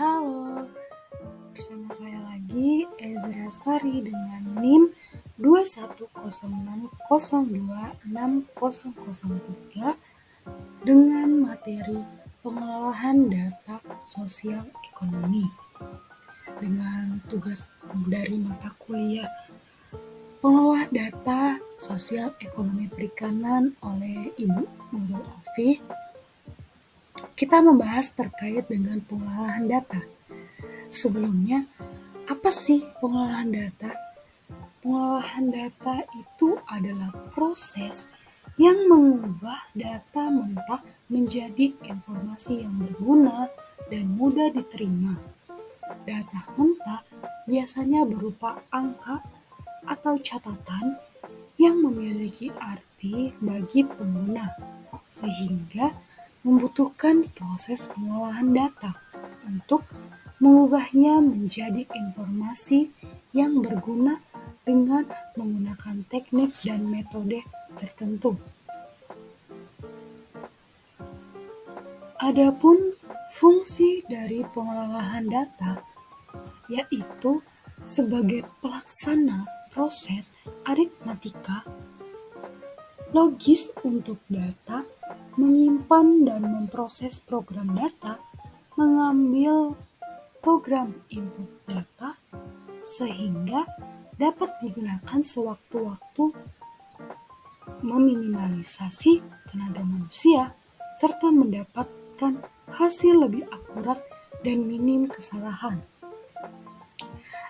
Halo, bersama saya lagi Ezra Sari dengan NIM 21060260003 dengan materi pengolahan data sosial ekonomi dengan tugas dari mata kuliah pengolah data sosial ekonomi perikanan oleh Ibu Nurul Alfi. Kita membahas terkait dengan pengolahan data. Sebelumnya, apa sih pengolahan data? Pengolahan data itu adalah proses yang mengubah data mentah menjadi informasi yang berguna dan mudah diterima. Data mentah biasanya berupa angka atau catatan yang memiliki arti bagi pengguna, sehingga membutuhkan proses pengolahan data untuk mengubahnya menjadi informasi yang berguna dengan menggunakan teknik dan metode tertentu. Adapun fungsi dari pengolahan data yaitu sebagai pelaksana proses aritmatika logis untuk data, menyimpan dan memproses program data, mengambil program input data, sehingga dapat digunakan sewaktu-waktu, meminimalisasi tenaga manusia, serta mendapatkan hasil lebih akurat dan minim kesalahan.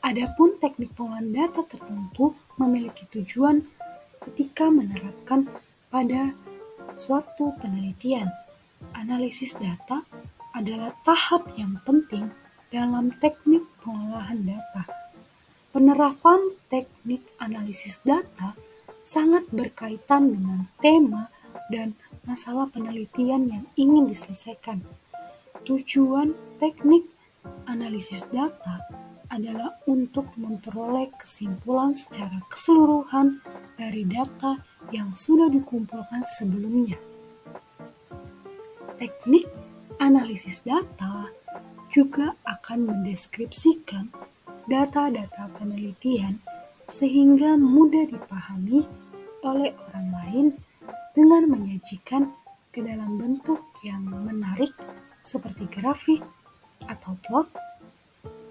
Adapun teknik pengolahan data tertentu memiliki tujuan ketika menerapkan pada suatu penelitian. Analisis data adalah tahap yang penting dalam teknik pengolahan data. Penerapan teknik analisis data sangat berkaitan dengan tema dan masalah penelitian yang ingin diselesaikan. Tujuan teknik analisis data adalah untuk memperoleh kesimpulan secara keseluruhan dari data yang sudah dikumpulkan sebelumnya. Teknik analisis data juga akan mendeskripsikan data-data penelitian sehingga mudah dipahami oleh orang lain dengan menyajikan ke dalam bentuk yang menarik seperti grafik atau plot.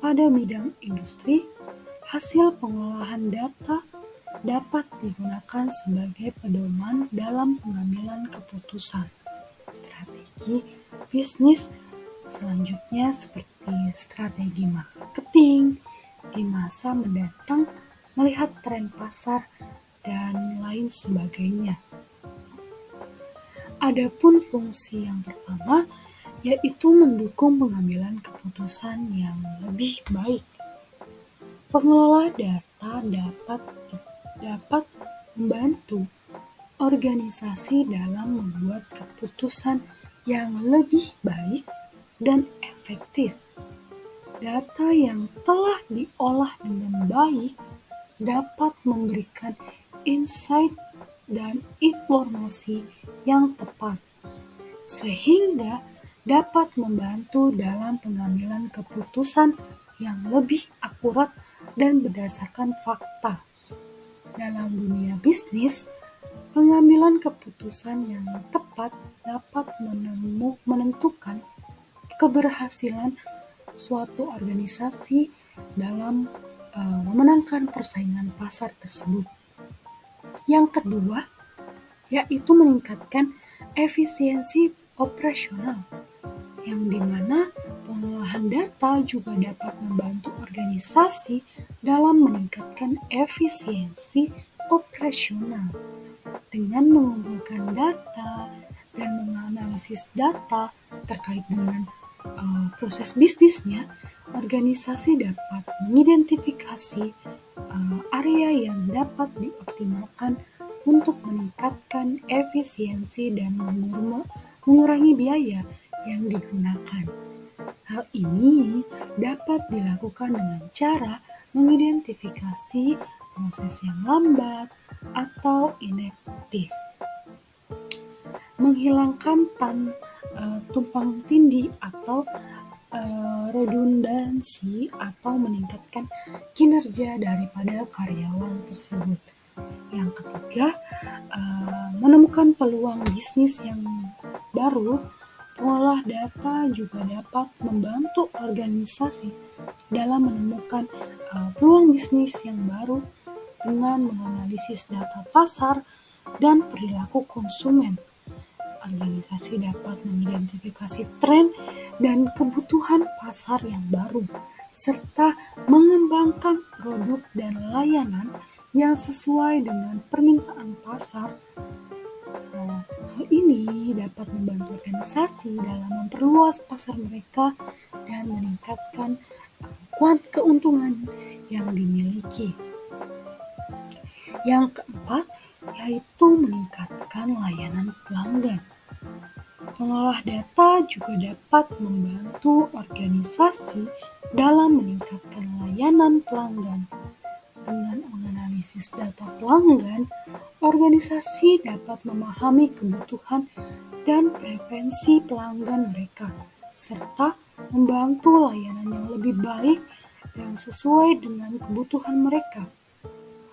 Pada bidang industri, hasil pengolahan data dapat digunakan sebagai pedoman dalam pengambilan keputusan strategi bisnis selanjutnya seperti strategi marketing di masa mendatang, melihat tren pasar, dan lain sebagainya. Adapun fungsi yang pertama yaitu mendukung pengambilan keputusan yang lebih baik. Pengelola data dapat membantu organisasi dalam membuat keputusan yang lebih baik dan efektif. Data yang telah diolah dengan baik dapat memberikan insight dan informasi yang tepat, sehingga dapat membantu dalam pengambilan keputusan yang lebih akurat dan berdasarkan fakta. Dalam dunia bisnis, pengambilan keputusan yang tepat dapat menentukan keberhasilan suatu organisasi dalam memenangkan persaingan pasar tersebut. Yang kedua, yaitu meningkatkan efisiensi operasional, yang dimana pengolahan data juga dapat membantu organisasi dalam meningkatkan efisiensi operasional. Dengan mengumpulkan data dan menganalisis data terkait dengan proses bisnisnya, organisasi dapat mengidentifikasi area yang dapat dioptimalkan untuk meningkatkan efisiensi dan mengurangi biaya yang digunakan. Hal ini dapat dilakukan dengan cara mengidentifikasi proses yang lambat atau inefektif, menghilangkan tumpang tindih atau redundansi atau meningkatkan kinerja daripada karyawan tersebut. Yang ketiga, menemukan peluang bisnis yang baru. Pengolah data juga dapat membantu organisasi dalam menemukan peluang bisnis yang baru dengan menganalisis data pasar dan perilaku konsumen. Organisasi dapat mengidentifikasi tren dan kebutuhan pasar yang baru, serta mengembangkan produk dan layanan yang sesuai dengan permintaan pasar. Hal ini dapat membantu organisasi dalam memperluas pasar mereka dan meningkatkan keuntungan yang dimiliki. Yang keempat, yaitu meningkatkan layanan pelanggan. Pengolah data juga dapat membantu organisasi dalam meningkatkan layanan pelanggan. Dengan menganalisis data pelanggan, organisasi dapat memahami kebutuhan dan preferensi pelanggan mereka, serta membantu layanan yang lebih baik dan sesuai dengan kebutuhan mereka.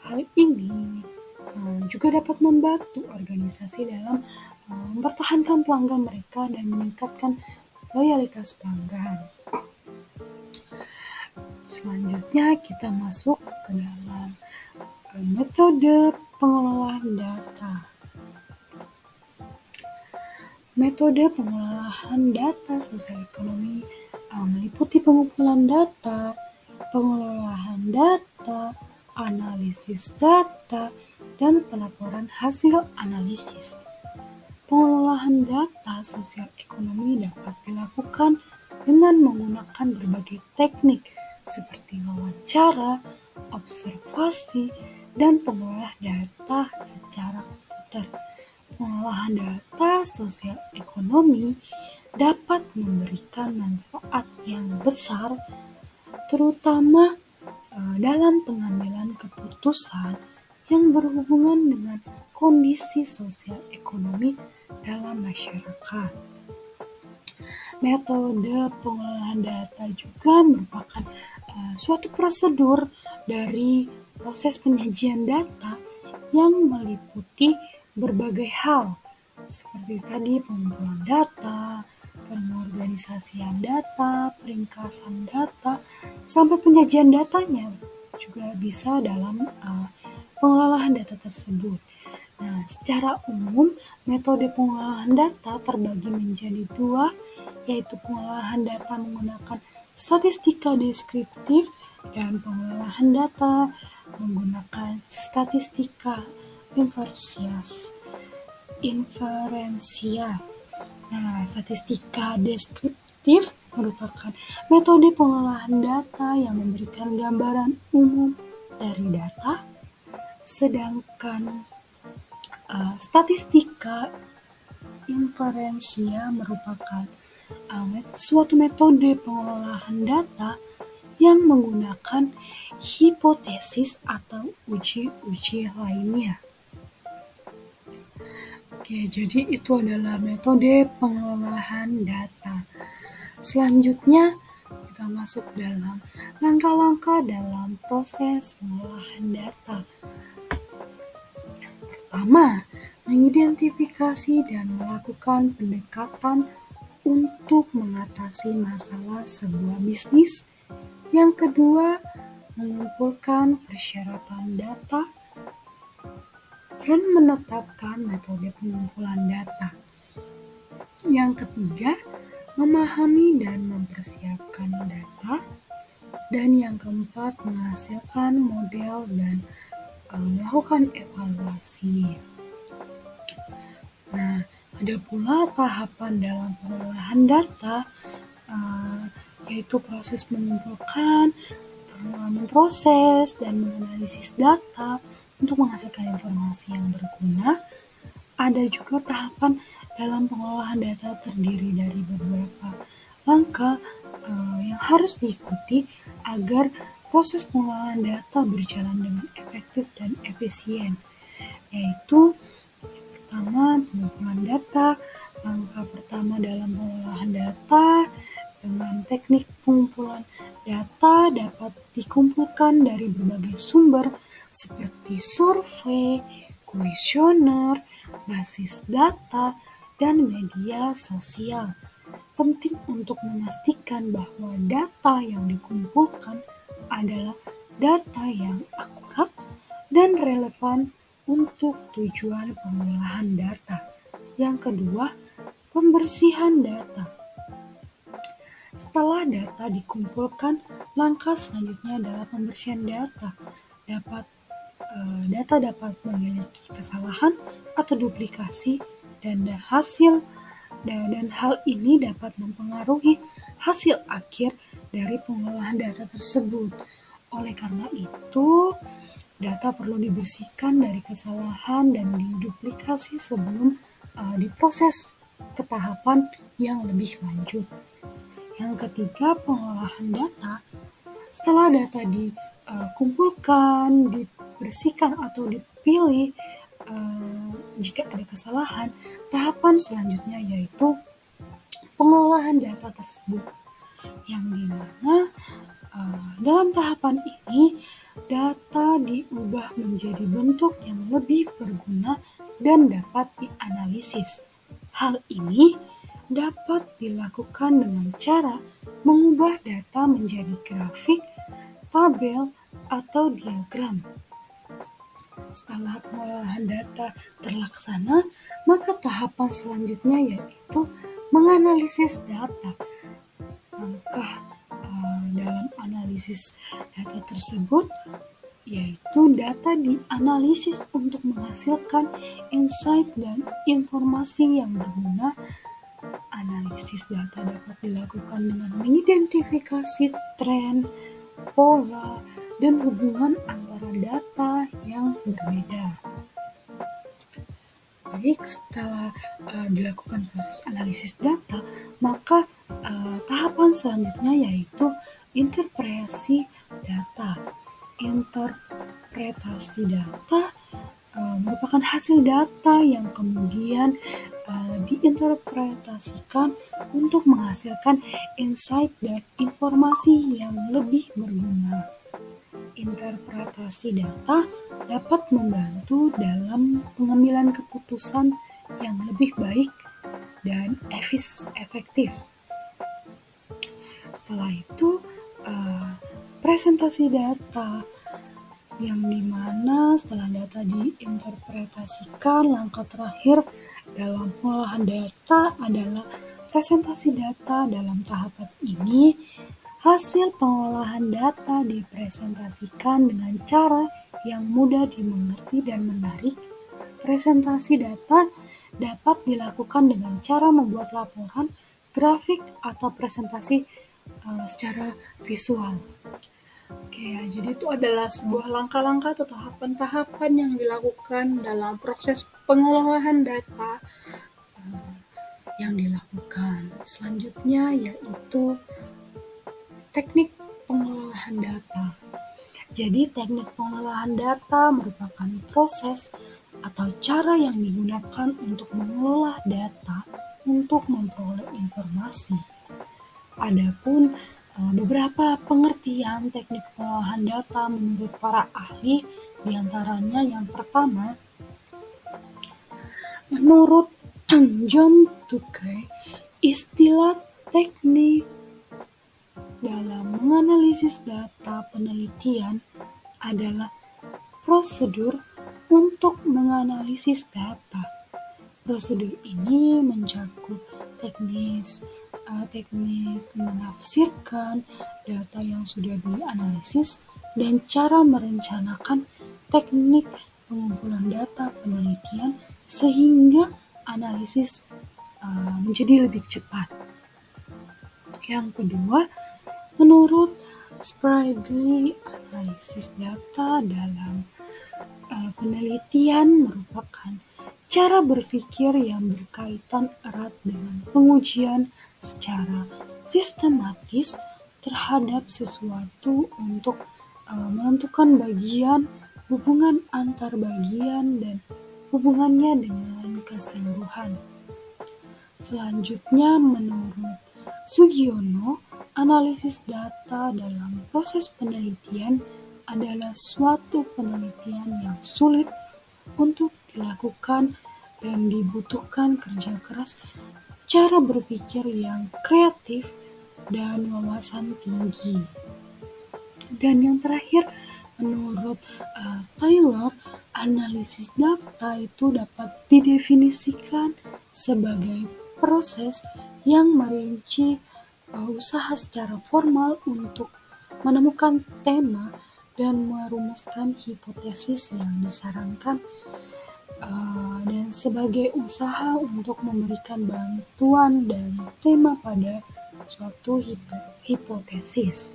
Hal ini juga dapat membantu organisasi dalam mempertahankan pelanggan mereka dan meningkatkan loyalitas pelanggan. Selanjutnya kita masuk ke dalam metode pengelolaan data. Metode pengolahan data sosial ekonomi meliputi pengumpulan data, pengelolaan data, analisis data, dan pelaporan hasil analisis. Pengelolaan data sosial ekonomi dapat dilakukan dengan menggunakan berbagai teknik seperti wawancara, observasi, dan pengolah data secara komputer. Pengolahan data sosial ekonomi dapat memberikan manfaat yang besar, terutama dalam pengambilan keputusan yang berhubungan dengan kondisi sosial ekonomi dalam masyarakat. Metode pengolahan data juga merupakan suatu prosedur dari proses penyajian data yang meliputi berbagai hal, seperti tadi pengumpulan data, pengorganisasian data, peringkasan data, sampai penyajian datanya juga bisa dalam pengolahan data tersebut. Nah, secara umum metode pengolahan data terbagi menjadi dua, yaitu pengolahan data menggunakan statistika deskriptif dan pengolahan data menggunakan statistika inferensial. Nah, statistika deskriptif merupakan metode pengolahan data yang memberikan gambaran umum dari data, sedangkan statistika inferensial merupakan suatu metode pengolahan data yang menggunakan hipotesis atau uji-uji lainnya. Oke, jadi itu adalah metode pengolahan data. Selanjutnya kita masuk dalam langkah-langkah dalam proses pengolahan data. Yang pertama, mengidentifikasi dan melakukan pendekatan untuk mengatasi masalah sebuah bisnis. Yang kedua, mengumpulkan persyaratan data dan menetapkan metode pengumpulan data. Yang ketiga, memahami dan mempersiapkan data. Dan yang keempat, menghasilkan model dan melakukan evaluasi. Nah, ada pula tahapan dalam pengolahan data, yaitu proses mengumpulkan, memproses, dan menganalisis data untuk menghasilkan informasi yang berguna. Ada juga tahapan dalam pengolahan data terdiri dari beberapa langkah yang harus diikuti agar proses pengolahan data berjalan dengan efektif dan efisien, yaitu pertama, pengumpulan data. Langkah pertama dalam pengolahan data Dengan teknik pengumpulan data dapat dikumpulkan dari berbagai sumber seperti survei, kuesioner, basis data, dan media sosial. Penting untuk memastikan bahwa data yang dikumpulkan adalah data yang akurat dan relevan untuk tujuan pengolahan data. Yang kedua, pembersihan data. Setelah data dikumpulkan, langkah selanjutnya adalah pembersihan data. Data dapat memiliki kesalahan atau duplikasi dan hal ini dapat mempengaruhi hasil akhir dari pengolahan data tersebut. Oleh karena itu, data perlu dibersihkan dari kesalahan dan diduplikasi sebelum diproses ke tahapan yang lebih lanjut. Yang ketiga, pengolahan data. Setelah data dikumpulkan, dibersihkan atau dipilih jika ada kesalahan, tahapan selanjutnya yaitu pengolahan data tersebut. Yang dimana dalam tahapan ini data diubah menjadi bentuk yang lebih berguna dan dapat dianalisis. Hal ini dapat dilakukan dengan cara mengubah data menjadi grafik, tabel, atau diagram. Setelah pengolahan data terlaksana, maka tahapan selanjutnya yaitu menganalisis data. Langkah dalam analisis data tersebut yaitu data dianalisis untuk menghasilkan insight dan informasi yang berguna. Analisis data dapat dilakukan dengan mengidentifikasi tren, pola, dan hubungan antara data yang berbeda. Baik, setelah dilakukan proses analisis data, maka tahapan selanjutnya yaitu interpretasi data. Interpretasi data merupakan hasil data yang kemudian diinterpretasikan untuk menghasilkan insight dan informasi yang lebih berguna. Interpretasi data dapat membantu dalam pengambilan keputusan yang lebih baik dan efektif. Setelah itu, presentasi data, yang dimana setelah data diinterpretasikan, langkah terakhir dalam pengolahan data adalah presentasi data. Dalam tahapan ini, hasil pengolahan data dipresentasikan dengan cara yang mudah dimengerti dan menarik. Presentasi data dapat dilakukan dengan cara membuat laporan, grafik, atau presentasi secara visual. Oke, ya, jadi itu adalah sebuah langkah-langkah atau tahapan-tahapan yang dilakukan dalam proses pengolahan data yang dilakukan. Selanjutnya yaitu teknik pengolahan data. Jadi teknik pengolahan data merupakan proses atau cara yang digunakan untuk mengolah data untuk memperoleh informasi. Adapun beberapa pengertian teknik pengolahan data menurut para ahli, diantaranya yang pertama, menurut John Tukey, istilah teknik dalam menganalisis data penelitian adalah prosedur untuk menganalisis data. Prosedur ini mencakup teknik menafsirkan data yang sudah dianalisis dan cara merencanakan teknik pengumpulan data penelitian sehingga analisis menjadi lebih cepat. Yang kedua, menurut Sprague, analisis data dalam penelitian merupakan cara berpikir yang berkaitan erat dengan pengujian secara sistematis terhadap sesuatu untuk menentukan bagian, hubungan antar bagian, dan hubungannya dengan keseluruhan. Selanjutnya, menurut Sugiono, analisis data dalam proses penelitian adalah suatu penelitian yang sulit untuk dilakukan dan dibutuhkan kerja keras, cara berpikir yang kreatif, dan wawasan tinggi. Dan yang terakhir, menurut Taylor, analisis data itu dapat didefinisikan sebagai proses yang merinci usaha secara formal untuk menemukan tema dan merumuskan hipotesis yang disarankan, dan sebagai usaha untuk memberikan bantuan dan tema pada suatu hipotesis.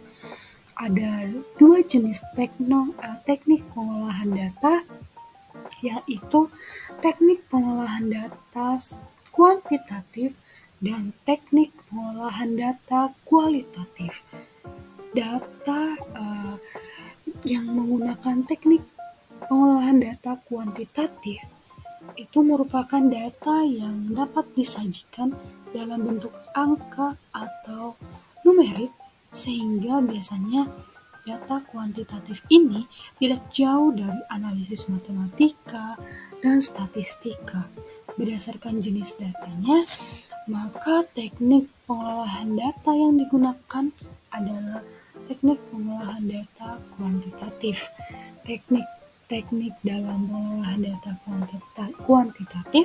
Ada dua jenis teknik pengolahan data, yaitu teknik pengolahan data kuantitatif dan teknik pengolahan data kualitatif. Data yang menggunakan teknik pengolahan data kuantitatif itu merupakan data yang dapat disajikan dalam bentuk angka atau numerik, sehingga biasanya data kuantitatif ini tidak jauh dari analisis matematika dan statistika. Berdasarkan jenis datanya, maka teknik pengolahan data yang digunakan adalah teknik pengolahan data kuantitatif. Teknik dalam pengolahan data kuantitatif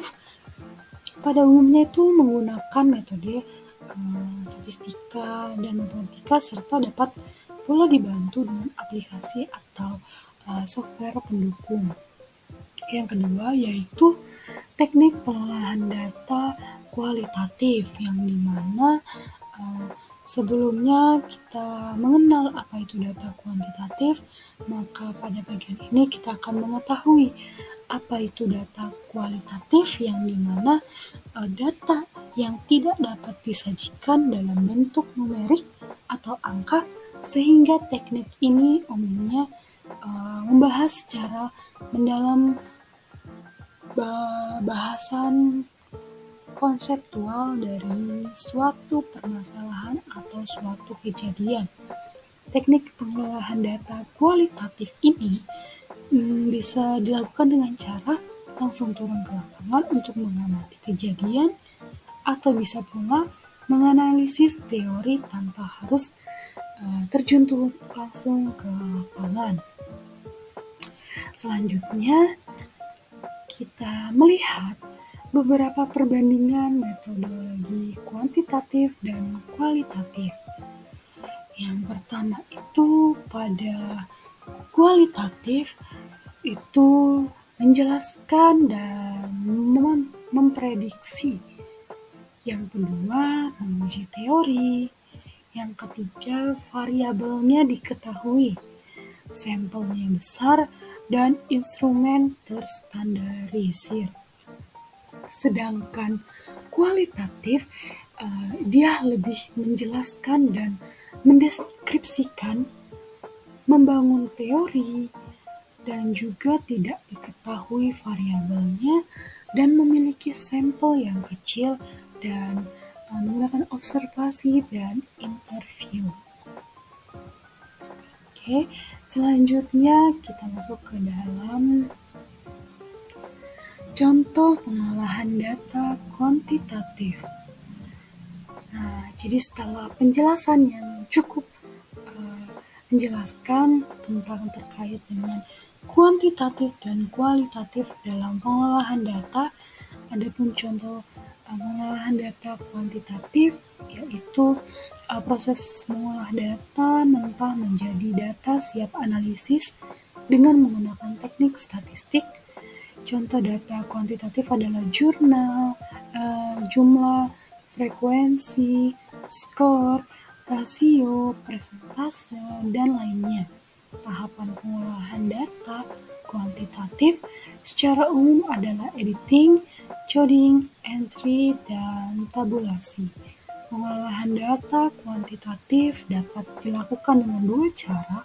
pada umumnya itu menggunakan metode statistika dan matematika, serta dapat pula dibantu dengan aplikasi atau software pendukung. Yang kedua yaitu teknik pengolahan data kualitatif, yang dimana sebelumnya kita mengenal apa itu data kuantitatif, maka pada bagian ini kita akan mengetahui apa itu data kualitatif, yang dimana data yang tidak dapat disajikan dalam bentuk numerik atau angka, sehingga teknik ini umumnya membahas secara mendalam bahasan konseptual dari suatu permasalahan atau suatu kejadian. Teknik pengolahan data kualitatif ini bisa dilakukan dengan cara langsung turun ke lapangan untuk mengamati kejadian, atau bisa pula menganalisis teori tanpa harus terjun langsung ke lapangan. Selanjutnya, kita melihat beberapa perbandingan metodologi kuantitatif dan kualitatif. Yang pertama itu pada kualitatif itu menjelaskan dan memprediksi. Yang kedua, menguji teori. Yang ketiga, variabelnya diketahui, sampelnya besar, dan instrumen terstandarisir. Sedangkan kualitatif dia lebih menjelaskan dan mendeskripsikan, membangun teori, dan juga tidak diketahui variabelnya, dan memiliki sampel yang kecil, dan menggunakan observasi dan interview. Oke, selanjutnya kita masuk ke dalam contoh pengolahan data kuantitatif. Nah, jadi setelah penjelasan yang cukup menjelaskan tentang terkait dengan kuantitatif dan kualitatif dalam pengolahan data, adapun contoh pengolahan data kuantitatif yaitu proses mengolah data mentah menjadi data siap analisis dengan menggunakan teknik statistik. Contoh data kuantitatif adalah jurnal, jumlah, frekuensi, skor, rasio, persentase, dan lainnya. Tahapan pengolahan data kuantitatif secara umum adalah editing, coding, entry, dan tabulasi. Pengolahan data kuantitatif dapat dilakukan dengan dua cara,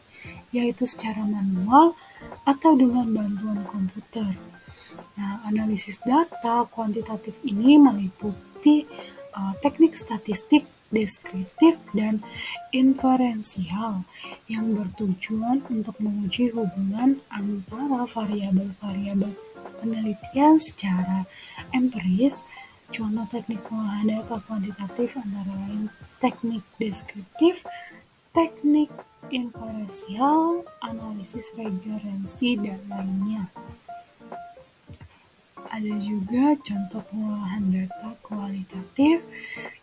yaitu secara manual atau dengan bantuan komputer. Nah, analisis data kuantitatif ini meliputi teknik statistik deskriptif, dan inferensial yang bertujuan untuk menguji hubungan antara variabel-variabel penelitian secara empiris. Contoh teknik pengolahan data kuantitatif antara lain teknik deskriptif, teknik inferensial, analisis regressi, dan lainnya. Ada juga contoh pengolahan data kualitatif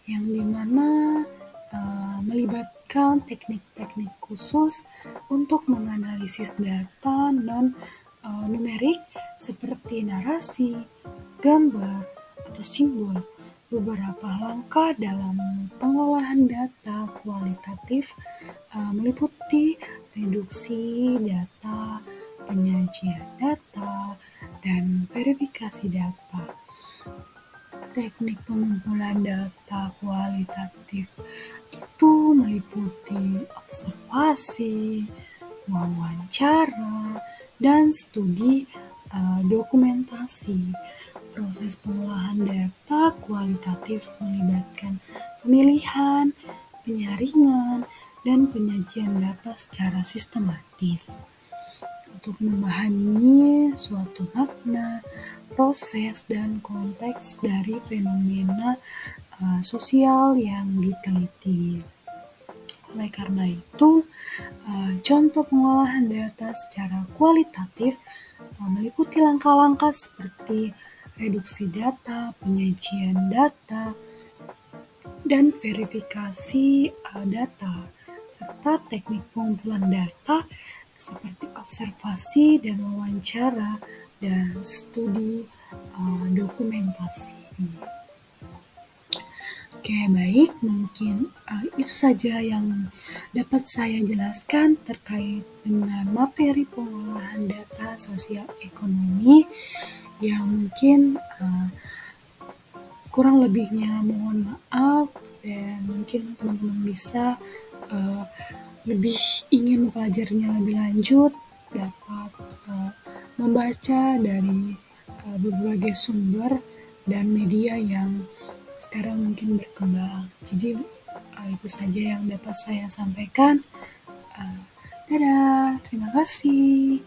yang dimana melibatkan teknik-teknik khusus untuk menganalisis data non-numerik seperti narasi, gambar, atau simbol. Beberapa langkah dalam pengolahan data kualitatif meliputi reduksi data, penyajian data, dan verifikasi data. Teknik pengumpulan data kualitatif itu meliputi observasi, wawancara, dan studi dokumentasi. Proses pengolahan data kualitatif melibatkan pemilihan, penyaringan, dan penyajian data secara sistematis. Untuk memahami suatu makna, proses, dan konteks dari fenomena sosial yang diteliti. Oleh karena itu, contoh pengolahan data secara kualitatif meliputi langkah-langkah seperti reduksi data, penyajian data, dan verifikasi data, serta teknik pengumpulan data seperti observasi dan wawancara dan studi dokumentasi. Oke, baik, mungkin itu saja yang dapat saya jelaskan terkait dengan materi pengolahan data sosial ekonomi yang mungkin kurang lebihnya mohon maaf, dan mungkin teman-teman bisa lebih ingin mempelajarinya lebih lanjut dapat membaca dari berbagai sumber dan media yang sekarang mungkin berkembang. Jadi itu saja yang dapat saya sampaikan. Dadah, terima kasih.